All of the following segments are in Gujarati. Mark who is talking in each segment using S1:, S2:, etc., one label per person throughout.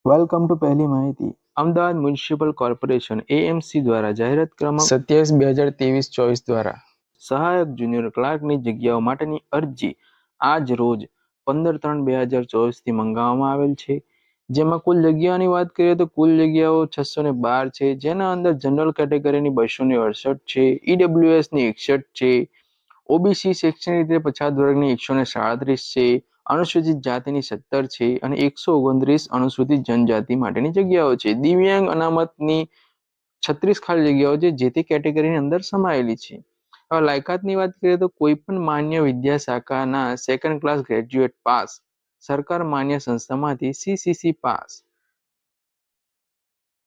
S1: વેલકમ ટુ પહેલી માહિતી. અમદાવાદ મ્યુનિસિપલ કોર્પોરેશન એએમસી દ્વારા જાહેરાત ક્રમાંક
S2: 27/2023 દ્વારા
S1: સહાયક જુનિયર ક્લાર્કની જગ્યાઓ માટેની અરજી આજ રોજ 15/3/2024 થી મંગાવવામાં આવેલ છે. જેમાં કુલ જગ્યાઓની વાત કરીએ તો કુલ જગ્યાઓ 612 છે, જેના અંદર જનરલ કેટેગરીની 268 છે, ઈડબ્લ્યુએસની 61 છે, ઓબીસી શૈક્ષણિક રીતે પછાત વર્ગની 137 છે, અનુસૂચિત જાતિની 17 છે અને 129 અનુસૂચિત જનજાતિ માટેની જગ્યાઓ છે. દિવ્યાંગ અનામતની 36 ખાલી જગ્યાઓ છે, જે તે કેટેગરીની અંદર સમાયેલી છે. હવે લાયકાતની વાત કરીએ તો કોઈ પણ માન્ય વિદ્યા શાખાના સેકન્ડ ક્લાસ ગ્રેજ્યુએટ પાસ, સરકાર માન્ય સંસ્થામાંથી સીસીસી પાસ.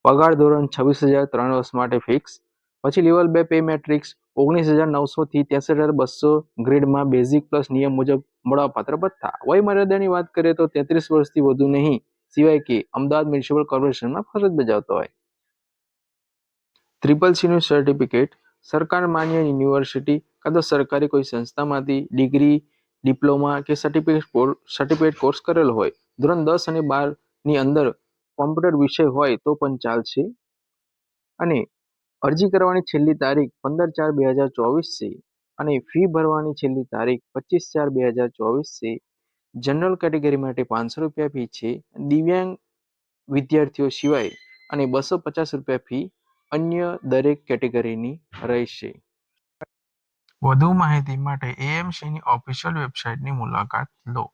S1: પગાર ધોરણ 26,000 3 વર્ષ માટે ફિક્સ. પછી લેવલ 2 પે મેટ્રિક્સ 19,900 થી 63,200 ગ્રેડમાં બેઝિક પ્લસ નિયમ મુજબ મળવાપાત્ર ભથ્થા. વય મર્યાદાની વાત કરીએ તો 33 વર્ષથી વધુ નહીં, સિવાય કે અમદાવાદ મ્યુનિસિપલ કોર્પોરેશનમાં ફરજ બજાવતો હોય. CCCનું સર્ટિફિકેટ સરકાર માન્ય યુનિવર્સિટી કાં તો સરકારી કોઈ સંસ્થામાંથી ડિગ્રી, ડિપ્લોમા કે સર્ટિફિકેટ કોર્સ કરેલો હોય. ધોરણ 10 અને 12 ની અંદર કોમ્પ્યુટર વિષય હોય તો પણ ચાલશે. અને અરજી કરવાની છેલ્લી તારીખ 15/4/2024 છે અને ફી ભરવાની છેલ્લી તારીખ 25/4/2024 છે. જનરલ કેટેગરી માટે 500 રૂપિયા ફી છે. દિવ્યાંગ વિદ્યાર્થીઓ સિવાય અને 250 રૂપિયા ફી અન્ય દરેક કેટેગરીની રહેશે.
S2: વધુ માહિતી માટે એએમસીની ઓફિશિયલ વેબસાઇટની મુલાકાત લો.